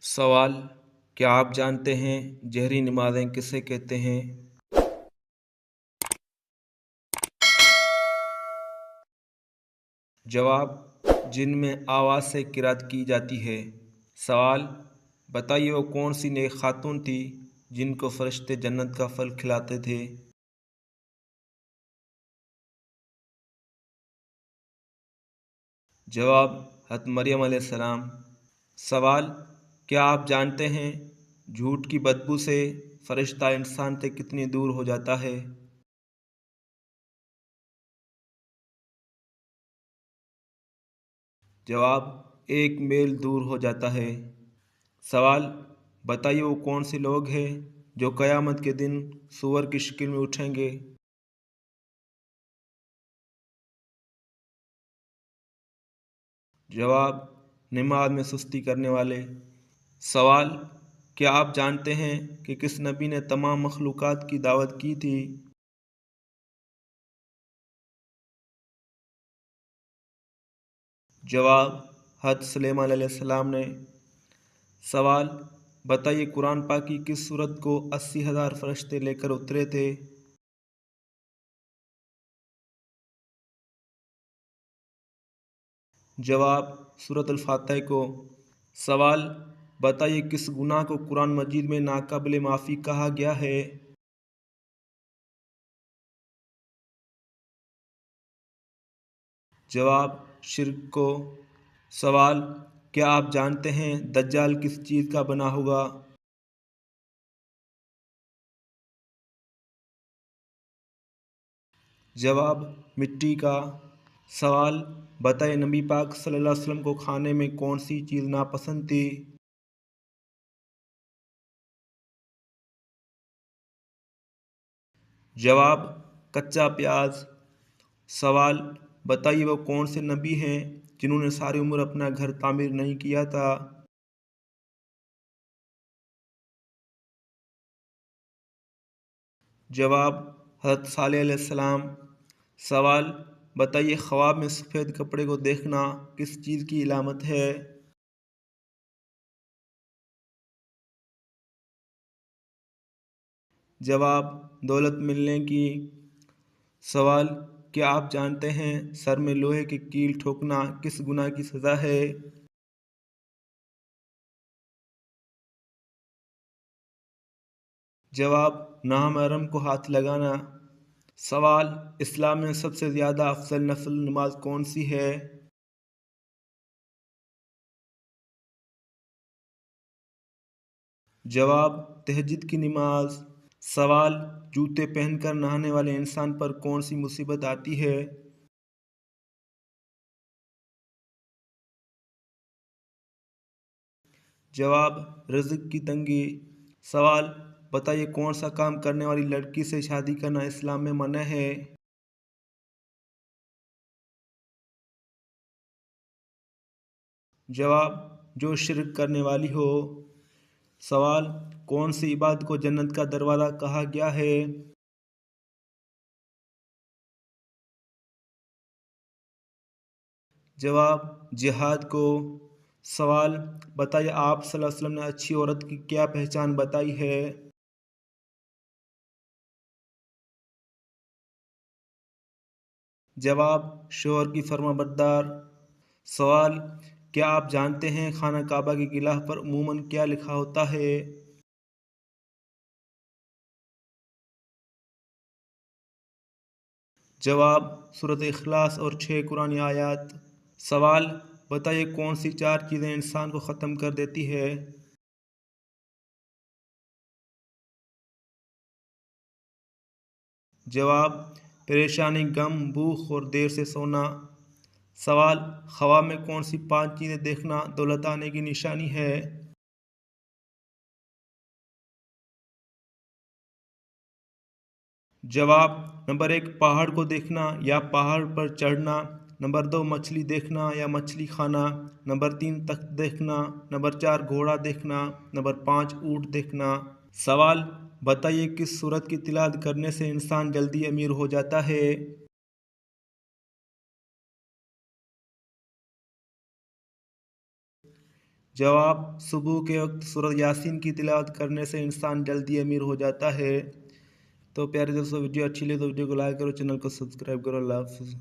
सवाल: क्या आप जानते हैं जहरी नमाज़ें किसे कहते हैं? जवाब: जिनमें आवाज़ से किरात की जाती है। सवाल: बताइए वो कौन सी नेक खातून थी जिनको फरिश्ते जन्नत का फल खिलाते थे? जवाब: हज़रत मरियम अलैहिस्सलाम। सवाल: क्या आप जानते हैं झूठ की बदबू से फरिश्ता इंसान से कितनी दूर हो जाता है? जवाब: 1 मील दूर हो जाता है। सवाल: बताइए वो कौन से लोग हैं जो क़यामत के दिन सूअर की शक्ल में उठेंगे? जवाब: नमाज में सुस्ती करने वाले। सवाल: क्या आप जानते हैं कि किस नबी ने तमाम मखलूक़ात की दावत की थी? जवाब: हज़रत सुलेमान अलैहिस्सलाम ने। सवाल: बताइए कुरान पाक की किस सूरत को 80,000 फरिश्ते लेकर उतरे थे? जवाब: सूरत अल-फातिहा को। सवाल: बताइए किस गुनाह को कुरान मजीद में नाकाबिल माफ़ी कहा गया है? जवाब: शिर्क को। सवाल: क्या आप जानते हैं दज्जाल किस चीज़ का बना होगा? जवाब: मिट्टी का। सवाल: बताइए नबी पाक सल्लल्लाहु अलैहि वसल्लम को खाने में कौन सी चीज़ नापसंद थी? जवाब: कच्चा प्याज। सवाल: बताइए वो कौन से नबी हैं जिन्होंने सारी उम्र अपना घर तामीर नहीं किया था? जवाब: हज़रत सालेह अलैहिस्सलाम। सवाल: बताइए ख्वाब में सफ़ेद कपड़े को देखना किस चीज़ की इलामत है? जवाब: दौलत मिलने की। सवाल: क्या आप जानते हैं सर में लोहे की कील ठोकना किस गुनाह की सज़ा है? जवाब: नामहरम को हाथ लगाना। सवाल: इस्लाम में सबसे ज़्यादा अफजल नफल नमाज कौन सी है? जवाब: तहज्जुद की नमाज। सवाल: जूते पहनकर नहाने वाले इंसान पर कौन सी मुसीबत आती है? जवाब: रिज़्क की तंगी। सवाल: बताइए कौन सा काम करने वाली लड़की से शादी करना इस्लाम में मना है? जवाब: जो शिर्क करने वाली हो। सवाल: कौन सी इबादत को जन्नत का दरवाज़ा कहा गया है? जवाब: जिहाद को। सवाल: बताइए आप सल्लल्लाहु अलैहि वसल्लम ने अच्छी औरत की क्या पहचान बताई है? जवाब: शोहर की फर्माबरदार। सवाल: क्या आप जानते हैं खाना काबा की गिलाफ पर उमूमन क्या लिखा होता है? जवाब: सूरत इखलास और 6 कुरानी आयत। सवाल: बताइए कौन सी 4 चीज़ें इंसान को ख़त्म कर देती है? जवाब: परेशानी, गम, भूख और देर से सोना। सवाल: ख्वाब में कौन सी 5 चीज़ें देखना दौलत आने की निशानी है? जवाब: नंबर 1 पहाड़ को देखना या पहाड़ पर चढ़ना। नंबर 2 मछली देखना या मछली खाना। नंबर 3 तख्त देखना। नंबर 4 घोड़ा देखना। नंबर 5 ऊँट देखना। सवाल: बताइए किस सूरत की तिलावत करने से इंसान जल्दी अमीर हो जाता है? जवाब, सुबह के वक्त सूरह यासीन की तिलावत करने से इंसान जल्दी अमीर हो जाता है। तो प्यारे दोस्तों, वीडियो अच्छी लगी तो वीडियो को लाइक करो, चैनल को सब्सक्राइब करो। अल्लाह हाफ़िज़।